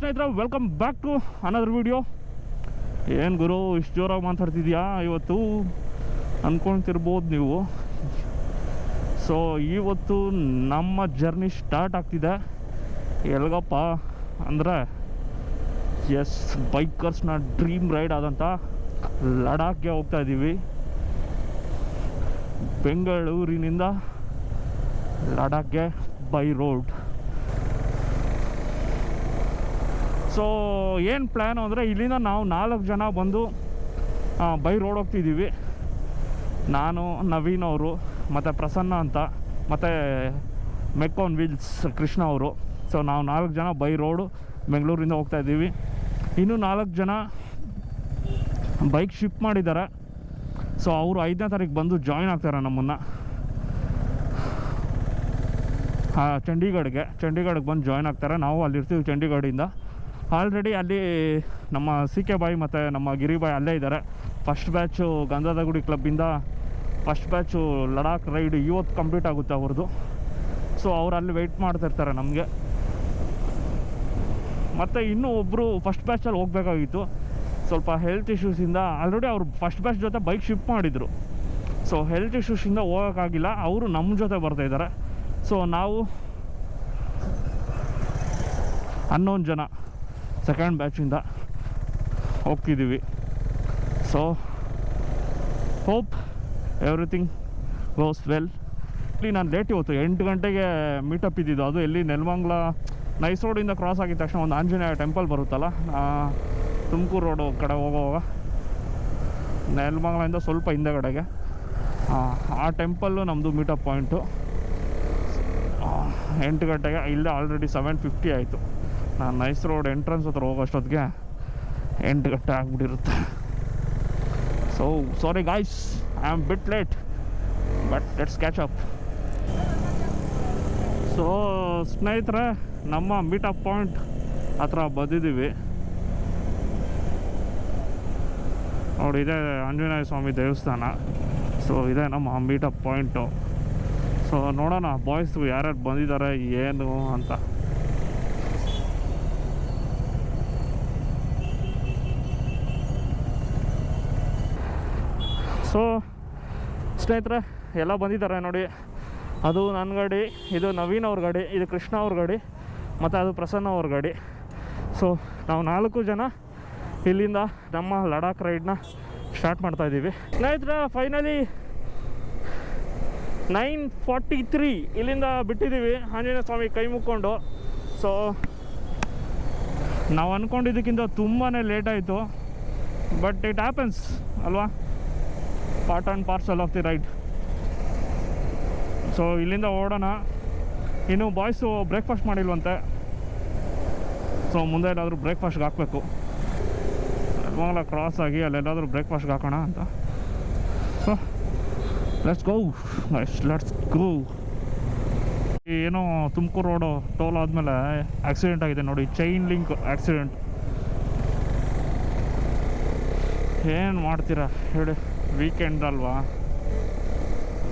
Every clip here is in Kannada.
ಸ್ನೇಹಿತರೆ, welcome back to another video. ಏನು ಗುರು ಇಷ್ಟು ಜೋರಾಗಿ ಮಾತಾಡ್ತಿದ್ಯಾ ಇವತ್ತು ಅಂದ್ಕೊಳ್ತಿರ್ಬೋದು ನೀವು. ಸೊ ಇವತ್ತು ನಮ್ಮ ಜರ್ನಿ ಸ್ಟಾರ್ಟ್ ಆಗ್ತಿದೆ. ಎಲ್ಗಪ್ಪ ಅಂದರೆ ಎಸ್, ಬೈಕರ್ಸ್ನ ಡ್ರೀಮ್ ರೈಡ್ ಆದಂಥ ಲಡಾಖ್ಗೆ ಹೋಗ್ತಾ ಇದ್ದೀವಿ. ಬೆಂಗಳೂರಿನಿಂದ ಲಡಾಖ್ಗೆ ಬೈ ರೋಡ್. ಸೊ ಏನು ಪ್ಲ್ಯಾನು ಅಂದರೆ, ಇಲ್ಲಿಂದ ನಾವು 4 ಜನ ಬಂದು ಬೈ ರೋಡ್ ಹೋಗ್ತಿದ್ದೀವಿ. ನಾನು, ನವೀನ್ ಅವರು, ಮತ್ತು ಪ್ರಸನ್ನ ಅಂತ, ಮತ್ತು ಮೆಕ್ಕಾನ್ ವೀಲ್ಸ್ ಕೃಷ್ಣ ಅವರು. ಸೊ ನಾವು 4 ಜನ ಬೈ ರೋಡು ಬೆಂಗಳೂರಿಂದ ಹೋಗ್ತಾಯಿದ್ದೀವಿ. ಇನ್ನೂ 4 ಜನ ಬೈಕ್ ಶಿಫ್ಟ್ ಮಾಡಿದ್ದಾರೆ. ಸೊ ಅವರು 5ನೇ ತಾರೀಕು ಬಂದು ಜಾಯ್ನ್ ಆಗ್ತಾರೆ ನಮ್ಮನ್ನು ಚಂಡೀಗಢಗೆ ಬಂದು ಜಾಯ್ನ್ ಆಗ್ತಾರೆ. ನಾವು ಅಲ್ಲಿರ್ತೀವಿ ಚಂಡೀಗಢದಿಂದ. ಆಲ್ರೆಡಿ ಅಲ್ಲಿ ನಮ್ಮ CK ಬಾಯ್ ಮತ್ತು ನಮ್ಮ ಗಿರಿ ಬಾಯ್ ಅಲ್ಲೇ ಇದ್ದಾರೆ. ಫಸ್ಟ್ ಬ್ಯಾಚು ಗಂಧದ ಗುಡಿ ಕ್ಲಬ್ಬಿಂದ ಫಸ್ಟ್ ಬ್ಯಾಚು ಲಡಾಖ್ ರೈಡ್ ಇವತ್ತು ಕಂಪ್ಲೀಟ್ ಆಗುತ್ತೆ ಅವ್ರದ್ದು. ಸೊ ಅವ್ರು ಅಲ್ಲಿ ವೆಯ್ಟ್ ಮಾಡ್ತಿರ್ತಾರೆ ನಮಗೆ. ಮತ್ತು ಇನ್ನೂ ಒಬ್ಬರು ಫಸ್ಟ್ ಬ್ಯಾಚಲ್ಲಿ ಹೋಗಬೇಕಾಗಿತ್ತು, ಸ್ವಲ್ಪ ಹೆಲ್ತ್ ಇಶ್ಯೂಸಿಂದ. ಆಲ್ರೆಡಿ ಅವರು ಫಸ್ಟ್ ಬ್ಯಾಚ್ ಜೊತೆ ಬೈಕ್ ಶಿಫ್ಟ್ ಮಾಡಿದರು. ಸೊ ಹೆಲ್ತ್ ಇಶ್ಯೂಸಿಂದ ಹೋಗೋಕ್ಕಾಗಿಲ್ಲ, ಅವರು ನಮ್ಮ ಜೊತೆ ಬರ್ತಾಯಿದ್ದಾರೆ. ಸೊ ನಾವು 11 ಜನ ಸೆಕೆಂಡ್ ಬ್ಯಾಚಿಂದ ಹೋಗ್ತಿದ್ದೀವಿ. So hope everything goes well. ಇಲ್ಲಿ ನಾನು ಲೇಟ್ ಇವತ್ತು 8 ಗಂಟೆಗೆ ಮೀಟಪ್ ಇದ್ದಿದ್ದು. ಅದು ಎಲ್ಲಿ ನೆಲಮಂಗಲ ನೈಸ್ ರೋಡಿಂದ ಕ್ರಾಸ್ ಆಗಿದ ತಕ್ಷಣ ಒಂದು ಆಂಜನೇಯ ಟೆಂಪಲ್ ಬರುತ್ತಲ್ಲ, ತುಮಕೂರು ರೋಡು ಕಡೆ ಹೋಗೋವಾಗ ನೆಲಮಂಗಲದಿಂದ ಸ್ವಲ್ಪ ಹಿಂದೆಗಡೆಗೆ ಆ ಟೆಂಪಲ್ಲು ನಮ್ಮದು ಮೀಟಪ್ ಪಾಯಿಂಟು. 8 ಗಂಟೆಗೆ, ಇಲ್ಲೇ ಆಲ್ರೆಡಿ 7:50 ಆಯಿತು. ನಾನು ನೈಸ್ ರೋಡ್ ಎಂಟ್ರೆನ್ಸ್ ಹತ್ರ ಹೋಗೋಷ್ಟೊತ್ತಿಗೆ 8 ಗಂಟೆ ಆಗಿಬಿಟ್ಟಿರುತ್ತೆ. So sorry guys, I am bit late, but let's catch up. So ಸ್ನೇಹಿತರೆ, ನಮ್ಮ ಮೀಟಪ್ ಪಾಯಿಂಟ್ ಹತ್ರ ಬಂದಿದ್ದೀವಿ ನೋಡಿ. ಇದೇ ಆಂಜನೇಯ ಸ್ವಾಮಿ ದೇವಸ್ಥಾನ. ಸೊ ಇದೇ ನಮ್ಮ ಮೀಟಪ್ ಪಾಯಿಂಟು. ಸೊ ನೋಡೋಣ ಬಾಯ್ಸು ಯಾರ್ಯಾರು ಬಂದಿದ್ದಾರೆ ಏನು ಅಂತ. ಸೊ ಸ್ನೇಹಿತರೆ ಎಲ್ಲ ಬಂದಿದ್ದಾರೆ ನೋಡಿ. ಅದು ನನ್ನ ಗಾಡಿ, ಇದು ನವೀನ್ ಅವ್ರ ಗಾಡಿ, ಇದು ಕೃಷ್ಣ ಅವ್ರ ಗಾಡಿ, ಮತ್ತು ಅದು ಪ್ರಸನ್ನ ಅವ್ರ ಗಾಡಿ. ಸೊ ನಾವು 4 ಜನ ಇಲ್ಲಿಂದ ನಮ್ಮ ಲಡಾಖ್ ರೈಡ್ನ ಸ್ಟಾರ್ಟ್ ಮಾಡ್ತಾಯಿದ್ದೀವಿ. ಸ್ನೇಹಿತರೆ, ಫೈನಲಿ 9:43 ಇಲ್ಲಿಂದ ಬಿಟ್ಟಿದ್ದೀವಿ ಆಂಜನೇಯ ಸ್ವಾಮಿ ಕೈ ಮುಕ್ಕೊಂಡು. ಸೊ ನಾವು ಅಂದ್ಕೊಂಡಿದ್ದಕ್ಕಿಂತ ತುಂಬಾ ಲೇಟ್ ಆಯಿತು, ಬಟ್ ಇಟ್ ಹ್ಯಾಪನ್ಸ್ ಅಲ್ವಾ, part and parcel of the ride. So ಇಲ್ಲಿಂದ ಓಡೋಣ. ಇನ್ನು ಬಾಯ್ಸು ಬ್ರೇಕ್ಫಾಸ್ಟ್ ಮಾಡಿಲ್ವಂತೆ. ಸೊ ಮುಂದೆ ಎಲ್ಲಾದರೂ ಬ್ರೇಕ್ಫಾಸ್ಟ್ಗೆ ಹಾಕಬೇಕು. ನೆಲಮಂಗಲ ಕ್ರಾಸ್ ಆಗಿ ಅಲ್ಲೆಲ್ಲಾದರೂ ಬ್ರೇಕ್ಫಾಸ್ಟ್ಗೆ ಹಾಕೋಣ ಅಂತ. ಸೊ ಲೆಟ್ಸ್ ಗೋ. ಏನೋ ತುಮಕೂರು ರೋಡು ಟೋಲ್ ಆದಮೇಲೆ ಆಕ್ಸಿಡೆಂಟ್ ಆಗಿದೆ ನೋಡಿ, ಚೈನ್ ಲಿಂಕ್ ಆಕ್ಸಿಡೆಂಟ್. ಏನು ಮಾಡ್ತೀರಾ ಹೇಳಿ, ವೀಕೆಂಡ್ ಅಲ್ವಾ.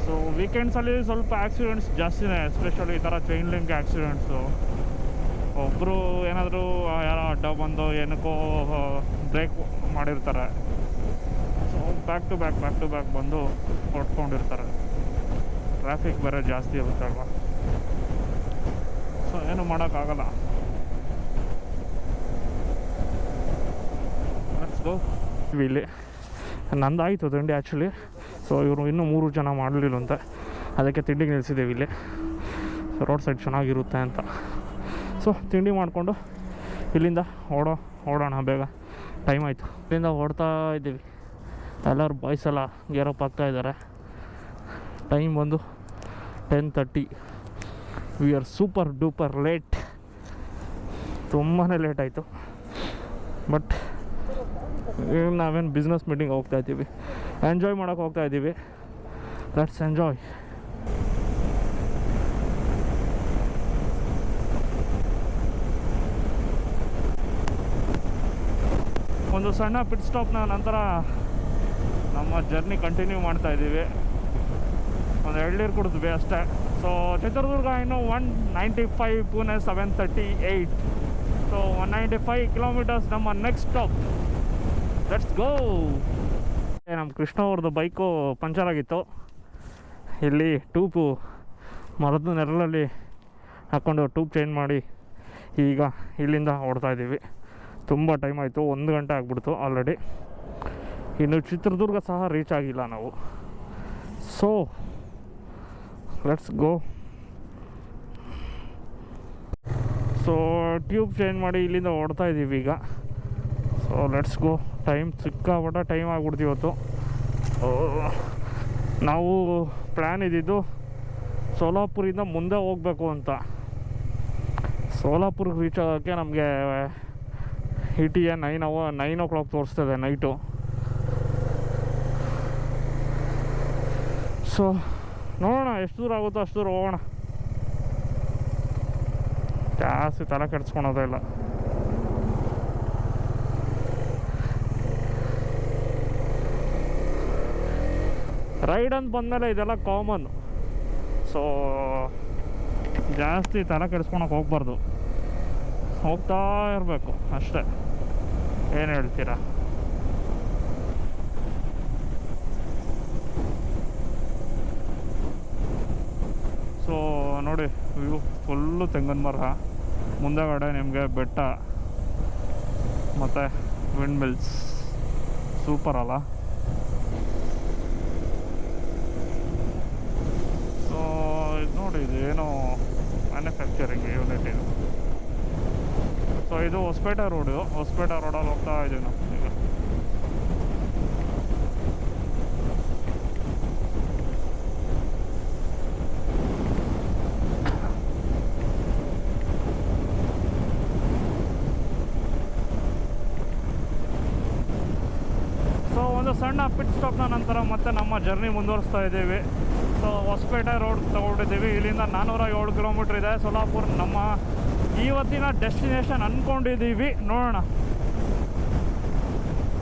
ಸೊ ವೀಕೆಂಡ್ಸಲ್ಲಿ ಸ್ವಲ್ಪ ಆಕ್ಸಿಡೆಂಟ್ಸ್ ಜಾಸ್ತಿನೇ, ಎಸ್ಪೆಷಲಿ ಈ ಥರ ಚೈನ್ ಲಿಂಕ್ ಆಕ್ಸಿಡೆಂಟ್ಸು. ಒಬ್ಬರು ಏನಾದರೂ ಯಾರೋ ಅಡ್ಡ ಬಂದು ಏನಕ್ಕೋ ಬ್ರೇಕ್ ಮಾಡಿರ್ತಾರೆ. ಸೊ ಬ್ಯಾಕ್ ಟು ಬ್ಯಾಕ್ ಬಂದು ಹೊಡ್ಕೊಂಡಿರ್ತಾರೆ. ಟ್ರಾಫಿಕ್ ಬೇರೆ ಜಾಸ್ತಿ ಇರುತ್ತಲ್ವ. ಸೊ ಏನು ಮಾಡೋಕ್ಕಾಗಲ್ಲ. Let's go. ಇಲ್ಲಿ ನಂದಾಯಿತು ತಿಂಡಿ ಆ್ಯಕ್ಚುಲಿ. ಸೊ ಇವರು ಇನ್ನೂ 3 ಜನ ಮಾಡಲಿಲ್ಲಂತೆ, ಅದಕ್ಕೆ ತಿಂಡಿಗೆ ನಿಲ್ಲಿಸಿದ್ದೇವೆ ಇಲ್ಲಿ. ರೋಡ್ ಸೈಡ್ ಚೆನ್ನಾಗಿರುತ್ತೆ ಅಂತ. ಸೊ ತಿಂಡಿ ಮಾಡಿಕೊಂಡು ಇಲ್ಲಿಂದ ಓಡೋಣ ಬೇಗ, ಟೈಮ್ ಆಯಿತು. ಇಲ್ಲಿಂದ ಓಡ್ತಾ ಇದ್ದೀವಿ. ಎಲ್ಲರೂ ಬಾಯ್ಸ್ ಎಲ್ಲ ಗೇರಪ್ ಆಗ್ತಾಯಿದ್ದಾರೆ. ಟೈಮ್ ಬಂದು 10:30. We are super duper late, ತುಂಬಾ ಲೇಟ್ ಆಯಿತು. ಬಟ್ ನಾವೇನು ಬಿಸ್ನೆಸ್ ಮೀಟಿಂಗ್ ಹೋಗ್ತಾಯಿದ್ದೀವಿ, ಎಂಜಾಯ್ ಮಾಡೋಕ್ಕೆ ಹೋಗ್ತಾಯಿದ್ದೀವಿ. Let's enjoy. ಒಂದು ಸಣ್ಣ ಪಿಟ್ ಸ್ಟಾಪ್ನ ನಂತರ ನಮ್ಮ ಜರ್ನಿ ಕಂಟಿನ್ಯೂ ಮಾಡ್ತಾಯಿದ್ದೀವಿ. ಒಂದು ಎಳ್ನೀರು ಕುಡಿದ್ವಿ ಅಷ್ಟೇ. ಸೊ ಚಿತ್ರದುರ್ಗ ಇನ್ನು 195, ಪುಣೆ 738. ಸೊ 195 ಕಿಲೋಮೀಟರ್ಸ್ ನಮ್ಮ ನೆಕ್ಸ್ಟ್ ಸ್ಟಾಪ್. Let's go. ನಮ್ಮ ಕೃಷ್ಣ ಅವ್ರದ್ದು ಬೈಕು ಪಂಚರ್ ಆಗಿತ್ತು. ಇಲ್ಲಿ ಟ್ಯೂಬು ಮರದ ನೆರಳಲ್ಲಿ ಹಾಕ್ಕೊಂಡು ಟ್ಯೂಬ್ ಚೇಂಜ್ ಮಾಡಿ ಈಗ ಇಲ್ಲಿಂದ ಓಡ್ತಾಯಿದ್ದೀವಿ. ತುಂಬ ಟೈಮ್ ಆಯಿತು, 1 ಗಂಟೆ ಆಗಿಬಿಡ್ತು ಆಲ್ರೆಡಿ. ಇನ್ನು ಚಿತ್ರದುರ್ಗ ಸಹ ರೀಚ್ ಆಗಿಲ್ಲ ನಾವು. So let's go. So tube change ಮಾಡಿ ಇಲ್ಲಿಂದ ಓಡ್ತಾ ಇದ್ದೀವಿ ಈಗ. So let's go. ಟೈಮ್ ಸಿಕ್ಕಾಪಟ್ಟ ಟೈಮ್ ಆಗಿಬಿಡ್ತು ಇವತ್ತು. ನಾವು ಪ್ಲ್ಯಾನ್ ಇದ್ದಿದ್ದು ಸೋಲಾಪುರಿಂದ ಮುಂದೆ ಹೋಗಬೇಕು ಅಂತ. ಸೋಲಾಪುರ್ಗೆ ರೀಚ್ ಆಗೋಕ್ಕೆ ನಮಗೆ ETA 9 o'clock ತೋರಿಸ್ತದೆ ನೈಟು. ಸೊ ನೋಡೋಣ ಎಷ್ಟು ದೂರ ಆಗುತ್ತೋ ಅಷ್ಟು ದೂರ ಹೋಗೋಣ. ಜಾಸ್ತಿ ತಲೆ ಕೆಡಿಸ್ಕೊಳೋದೇ ಇಲ್ಲ. ರೈಡ್ ಅಂತ ಬಂದಮೇಲೆ ಇದೆಲ್ಲ ಕಾಮನ್. ಸೊ ಜಾಸ್ತಿ ತಲೆ ಕೆಡಿಸ್ಕೊಳಕ್ಕೆ ಹೋಗ್ಬಾರ್ದು, ಹೋಗ್ತಾ ಇರಬೇಕು ಅಷ್ಟೇ. ಏನು ಹೇಳ್ತೀರಾ? ಸೊ ನೋಡಿ, ವ್ಯೂ ಫುಲ್ಲು ತೆಂಗಿನ ಮರ, ಮುಂದೆಗಡೆ ನಿಮಗೆ ಬೆಟ್ಟ ಮತ್ತು ವಿಂಡ್ ಮಿಲ್ಸ್. ಸೂಪರ್ ಅಲ್ಲ? ಸೊ ಇದು ನೋಡಿ, ಇದು ಏನೋ ಮ್ಯಾನುಫ್ಯಾಕ್ಚರಿಂಗ್ ಯೂನಿಟ್ ಇದು. ಸೊ ಇದು ಹೊಸಪೇಟೆ ರೋಡು. ಹೊಸಪೇಟೆ ರೋಡಲ್ಲಿ ಹೋಗ್ತಾ ಇದ್ದೀವಿ ನಾವು ಈಗ. ಸೊ ಒಂದು ಸಣ್ಣ ಪಿಟ್ ಸ್ಟಾಪ್ನ ನಂತರ ಮತ್ತೆ ನಮ್ಮ ಜರ್ನಿ ಮುಂದುವರಿಸ್ತಾ ಇದ್ದೀವಿ. ಸೊ ಹೊಸಪೇಟೆ ರೋಡ್ ತಗೊಂಡಿದ್ದೀವಿ. ಇಲ್ಲಿಂದ 407 ಕಿಲೋಮೀಟ್ರ್ ಇದೆ ಸೋಲಾಪುರ್. ನಮ್ಮ ಇವತ್ತಿನ ಡೆಸ್ಟಿನೇಷನ್ ಅಂದ್ಕೊಂಡಿದ್ದೀವಿ, ನೋಡೋಣ.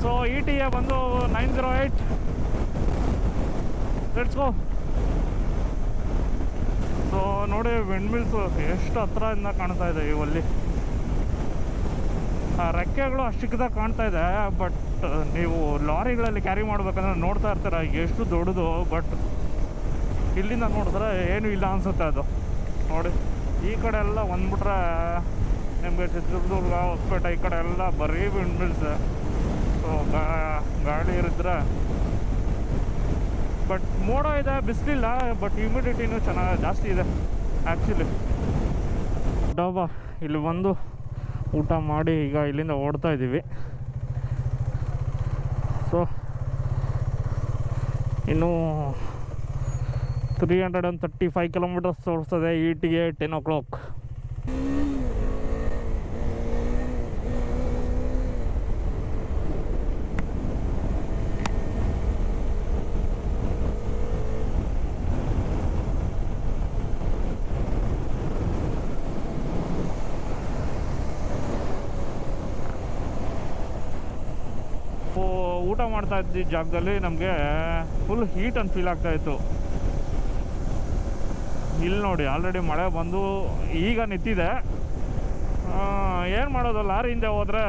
ಸೊ ETA ಬಂದು 908. Let's go. ಸೊ ನೋಡಿ, ವಿಂಡ್ ಮಿಲ್ಸು ಎಷ್ಟು ಹತ್ರದಿಂದ ಕಾಣ್ತಾ ಇದೆ ಇವಲ್ಲಿ. ರೆಕ್ಕೆಗಳು ಅಷ್ಟು ಚಿಕ್ಕದಾಗಿ ಕಾಣ್ತಾ ಇದೆ, ಬಟ್ ನೀವು ಲಾರಿಗಳಲ್ಲಿ ಕ್ಯಾರಿ ಮಾಡ್ಬೇಕಂದ್ರೆ ನೋಡ್ತಾ ಇರ್ತೀರ ಎಷ್ಟು ದೊಡ್ಡದು. ಬಟ್ ಇಲ್ಲಿಂದ ನೋಡಿದ್ರೆ ಏನೂ ಇಲ್ಲ ಅನಿಸುತ್ತೆ ಅದು. ನೋಡಿ, ಈ ಕಡೆ ಎಲ್ಲ ಬಂದ್ಬಿಟ್ರೆ ನಿಮಗೆ ಚಿತ್ರದುರ್ಗ, ಹೊಸಪೇಟೆ ಈ ಕಡೆ ಎಲ್ಲ ಬರೀ ವಿಂಡ್ ಮಿಲ್ಸ್. ಸೊ ಗಾಳಿ ಇರಿದ್ರೆ, ಬಟ್ ಮೋಡ ಇದೆ, ಬಿಸಿಲಿಲ್ಲ, ಬಟ್ ಹ್ಯೂಮಿಡಿಟಿನೂ ಚೆನ್ನಾಗಿ ಜಾಸ್ತಿ ಇದೆ ಆ್ಯಕ್ಚುಲಿ. ಡಾಬಾ ಇಲ್ಲಿ ಬಂದು ಊಟ ಮಾಡಿ ಈಗ ಇಲ್ಲಿಂದ ಓಡ್ತಾ ಇದ್ದೀವಿ. ಸೊ ಇನ್ನು 335 ಕಿಲೋಮೀಟರ್ಸ್ ತೋರಿಸ್ತದೆ. ETA 10 o'clock. ಊಟ ಮಾಡ್ತಾ ಇದ್ದ ಜಾಗದಲ್ಲಿ ನಮಗೆ ಫುಲ್ ಹೀಟ್ ಅಂತ ಫೀಲ್ ಆಗ್ತಾಯಿತ್ತು. ಇಲ್ಲಿ ನೋಡಿ, ಆಲ್ರೆಡಿ ಮಳೆ ಬಂದು ಈಗ ನಿಂತಿದೆ. ಏನು ಮಾಡೋದು, ಲಾರಿ ಹಿಂದೆ ಹೋದರೆ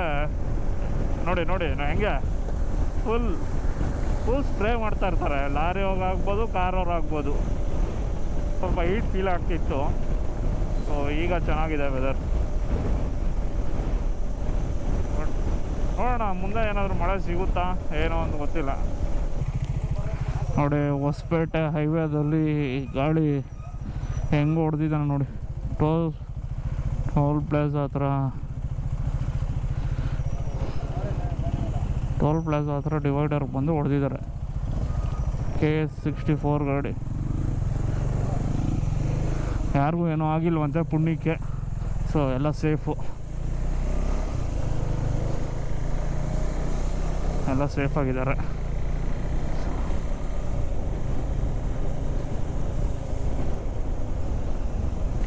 ನೋಡಿ ನೋಡಿ ಹೆಂಗೆ ಫುಲ್ ಸ್ಪ್ರೇ ಮಾಡ್ತಾ ಇರ್ತಾರೆ. ಲಾರಿ ಹೋಗಾಗ್ಬೋದು, ಕಾರ್ ಆಗ್ಬೋದು. ಸ್ವಲ್ಪ ಹೀಟ್ ಫೀಲ್ ಆಗ್ತಿತ್ತು. ಸೊ ಈಗ ಚೆನ್ನಾಗಿದೆ ವೆದರ್. ನೋಡೋಣ ಮುಂದೆ ಏನಾದರೂ ಮಳೆ ಸಿಗುತ್ತಾ ಏನೋ ಅಂತ ಗೊತ್ತಿಲ್ಲ. ನೋಡಿ, ಹೊಸಪೇಟೆ ಹೈವೇದಲ್ಲಿ ಗಾಳಿ ಹೆಂಗೆ ಹೊಡೆದಿದ್ದಾನೆ ನೋಡಿ. ಟೋಲ್ ಪ್ಲಾಜಾ ಹತ್ರ ಡಿವೈಡರ್ ಬಂದು ಹೊಡೆದಿದ್ದಾರೆ. KS 64 ಗಾಡಿ. ಯಾರಿಗೂ ಏನೂ ಆಗಿಲ್ವಂತೆ ಪುಣ್ಯಕ್ಕೆ. ಸೊ ಎಲ್ಲ ಸೇಫು, ಎಲ್ಲ ಸೇಫಾಗಿದ್ದಾರೆ.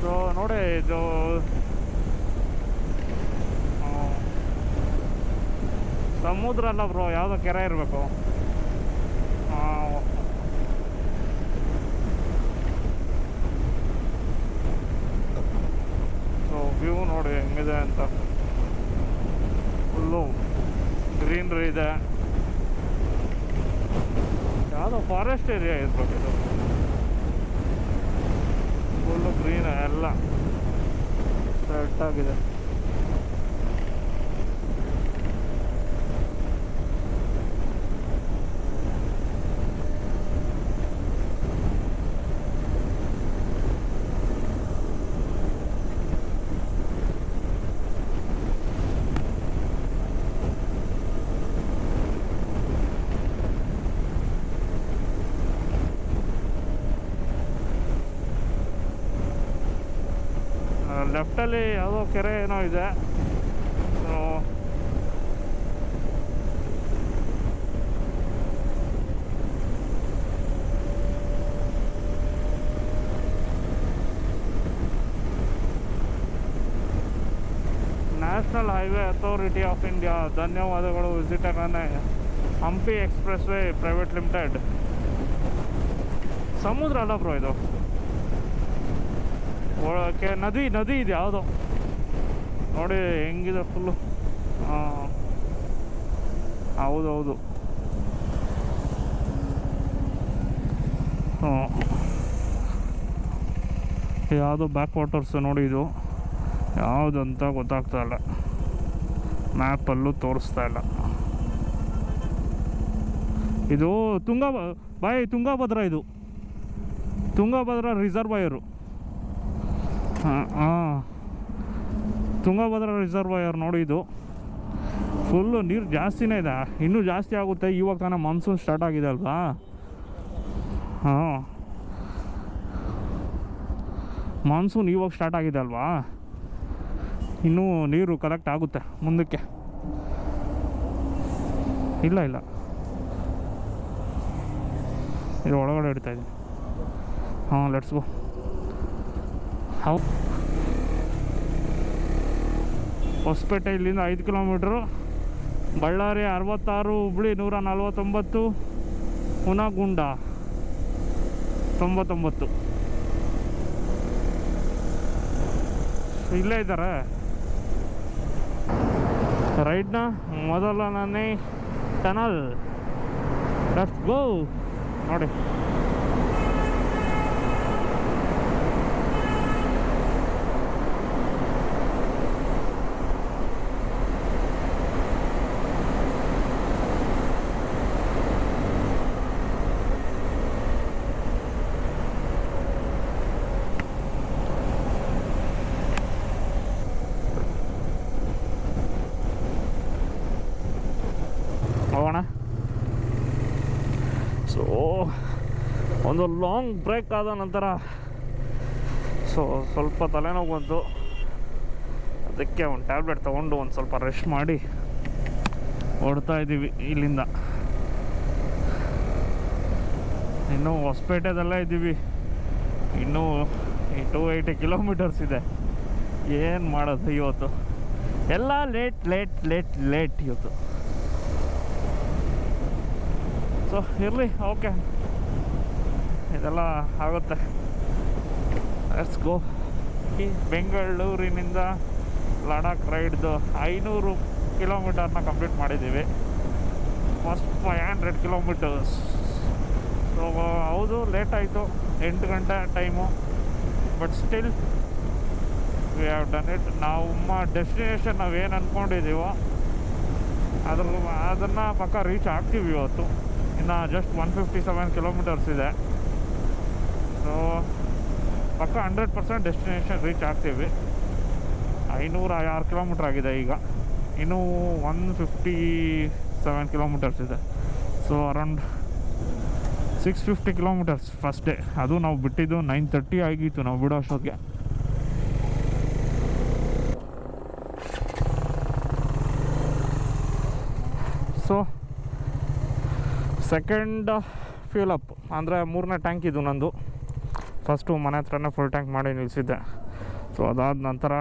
ಸೊ ನೋಡಿ, ಇದು ಸಮುದ್ರ ಅಲ್ಲ ಬ್ರೋ, ಯಾವುದೋ ಕೆರೆ ಇರಬೇಕು. ಸೊ ವ್ಯೂ ನೋಡಿ ಹೆಂಗಿದೆ ಅಂತ. ಫುಲ್ಲು ಗ್ರೀನ್ರಿ ಇದೆ. ಯಾವುದೋ ಫಾರೆಸ್ಟ್ ಏರಿಯಾ ಇರ್ಬೇಕು ಇದು. ಫುಲ್ಲು ಗ್ರೀನ್ ಎಲ್ಲ ಸೆಟ್ಟಾಗಿದೆ. ಲೆಫ್ಟಲ್ಲಿ ಯಾವುದೋ ಕೆರೆ ಏನೋ ಇದೆ. National highway authority of India ಧನ್ಯವಾದಗಳು. Visitor Hampi express way private limited. ಸಮುದ್ರ ಅಲ್ಲ ಬ್ರೋ ಇದು, ಒಳಕ್ಕೆ ನದಿ ಇದೆ ಯಾವುದೋ. ನೋಡಿ ಹೆಂಗಿದೆ ಫುಲ್ಲು. ಹೌದೌದು. ಯಾವುದೋ ಬ್ಯಾಕ್ ವಾಟರ್ಸ್ ನೋಡಿ. ಇದು ಯಾವುದಂತ ಗೊತ್ತಾಗ್ತಾ ಇಲ್ಲ, ಮ್ಯಾಪಲ್ಲೂ ತೋರಿಸ್ತಾ ಇಲ್ಲ. ಇದು ತುಂಗಭದ್ರಾ. ಇದು ತುಂಗಭದ್ರಾ ರಿಸರ್ವಾಯರು. ತುಂಗಭದ್ರಾ ರಿಸರ್ವಾಯರ್ ನೋಡಿ. ಇದು ಫುಲ್ಲು ನೀರು ಜಾಸ್ತಿನೇ ಇದೆ, ಇನ್ನೂ ಜಾಸ್ತಿ ಆಗುತ್ತೆ. ಇವಾಗ ತಾನೇ ಮಾನ್ಸೂನ್ ಸ್ಟಾರ್ಟ್ ಆಗಿದೆ ಅಲ್ವಾ. ಮಾನ್ಸೂನ್ ಇವಾಗ ಸ್ಟಾರ್ಟ್ ಆಗಿದೆ ಅಲ್ವಾ, ಇನ್ನೂ ನೀರು ಕಲೆಕ್ಟ್ ಆಗುತ್ತೆ ಮುಂದಕ್ಕೆ. ಇಲ್ಲ ಇದು ಒಳಗಡೆ ಇಡ್ತಾ ಇದ್ದೀನಿ. Let's go. ಹೊಸಪೇಟೆ ಇಲ್ಲಿಂದ 5 ಕಿಲೋಮೀಟ್ರು, ಬಳ್ಳಾರಿ 66, ಹುಬ್ಳಿ 149, ಹುನಗುಂಡ 99. ಇಲ್ಲೇ ಇದ್ದಾರೆ. ರೈಡ್ನ ಮೊದಲನೇ ಟನಲ್. Let's go. ನೋಡಿ ಹೋಗೋಣ. ಸೊ ಒಂದು ಲಾಂಗ್ ಬ್ರೇಕ್ ಆದ ನಂತರ ಸ್ವಲ್ಪ ತಲೆನೋವು ಬಂತು. ಅದಕ್ಕೆ ಒಂದು ಟ್ಯಾಬ್ಲೆಟ್ ತೊಗೊಂಡು ಒಂದು ಸ್ವಲ್ಪ ರೆಸ್ಟ್ ಮಾಡಿ ಓಡ್ತಾ ಇದ್ದೀವಿ ಇಲ್ಲಿಂದ. ಇನ್ನೂ ಹೊಸಪೇಟೆದಲ್ಲೇ ಇದ್ದೀವಿ. ಇನ್ನೂ 280 ಕಿಲೋಮೀಟರ್ಸ್ ಇದೆ. ಏನು ಮಾಡೋದು ಇವತ್ತು, ಎಲ್ಲ ಲೇಟ್ ಇವತ್ತು. ಸೊ ಇರಲಿ, ಓಕೆ, ಇದೆಲ್ಲ ಆಗುತ್ತೆ. Let's go. ಈ ಬೆಂಗಳೂರಿನಿಂದ ಲಡಾಖ್ ರೈಡ್ದು 500 ಕಿಲೋಮೀಟರ್ನ ಕಂಪ್ಲೀಟ್ ಮಾಡಿದ್ದೀವಿ. First 500 kilometres. ಸೊ ಹೌದು, ಲೇಟ್ ಆಯಿತು, 8 ಗಂಟೆ time, but still we have done it. ನಮ್ಮ ಡೆಸ್ಟಿನೇಷನ್ ನಾವೇನು ಅಂದ್ಕೊಂಡಿದ್ದೀವೋ ಅದನ್ನು ಪಕ್ಕ ರೀಚ್ ಆಗ್ತೀವಿ ಇವತ್ತು. ಇನ್ನು ಜಸ್ಟ್ 157 ಕಿಲೋಮೀಟರ್ಸ್ ಇದೆ. ಸೊ ಪಕ್ಕ 100% ಡೆಸ್ಟಿನೇಷನ್ ರೀಚ್ ಆಗ್ತೀವಿ. 506 ಕಿಲೋಮೀಟ್ರ್ ಆಗಿದೆ ಈಗ, ಇನ್ನೂ 157 ಕಿಲೋಮೀಟರ್ಸ್ ಇದೆ. So around 650 kilometres first day. ಅದು ನಾವು ಬಿಟ್ಟಿದ್ದು 9:30 ಆಗಿತ್ತು ನಾವು ಬಿಡೋ ಅಷ್ಟೊತ್ತಿಗೆ. ಸೊ ಸೆಕೆಂಡ್ ಫ್ಯೂಲ್ ಅಪ್ ಅಂದರೆ 3ನೇ ಟ್ಯಾಂಕ್ ಇದು ನಂದು. ಫಸ್ಟು ಮನೆ ಹತ್ರನೇ ಫುಲ್ ಟ್ಯಾಂಕ್ ಮಾಡಿ ನಿಲ್ಲಿಸಿದ್ದೆ. ಸೊ ಅದಾದ ನಂತರ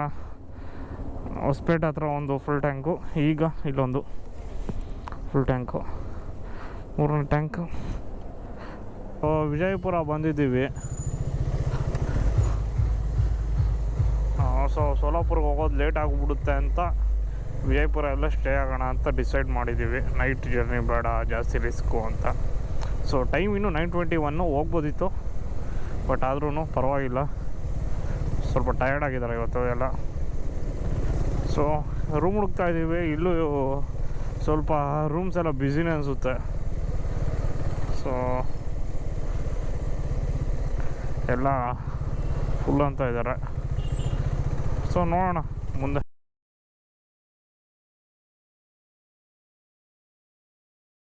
ಹೊಸಪೇಟೆ ಹತ್ರ ಒಂದು ಫುಲ್ ಟ್ಯಾಂಕು, ಈಗ ಇಲ್ಲೊಂದು ಫುಲ್ ಟ್ಯಾಂಕು, 3ನೇ ಟ್ಯಾಂಕು. ವಿಜಯಪುರ ಬಂದಿದ್ದೀವಿ. ಸೊ ಸೋಲಾಪುರ್ಗೆ ಹೋಗೋದು ಲೇಟ್ ಆಗಿಬಿಡುತ್ತೆ ಅಂತ ವಿಜಯಪುರ ಎಲ್ಲ ಸ್ಟೇ ಆಗೋಣ ಅಂತ ಡಿಸೈಡ್ ಮಾಡಿದ್ದೀವಿ. ನೈಟ್ ಜರ್ನಿ ಬೇಡ, ಜಾಸ್ತಿ ರಿಸ್ಕು ಅಂತ. ಸೊ ಟೈಮ್ ಇನ್ನೂ 9:21 ಹೋಗ್ಬೋದಿತ್ತು, ಬಟ್ ಆದ್ರೂ ಪರವಾಗಿಲ್ಲ. ಸ್ವಲ್ಪ ಟಯರ್ಡ್ ಆಗಿದ್ದಾರೆ ಇವತ್ತು ಎಲ್ಲ. ಸೊ ರೂಮ್ ಹುಡುಕ್ತಾ ಇದ್ದೀವಿ. ಇಲ್ಲೂ ಸ್ವಲ್ಪ ರೂಮ್ಸ್ ಎಲ್ಲ ಬ್ಯುಸಿನೇ ಅನಿಸುತ್ತೆ. ಸೊ ಎಲ್ಲ ಫುಲ್ ಅಂತ ಇದ್ದಾರೆ. ಸೊ ನೋಡೋಣ ಮುಂದೆ.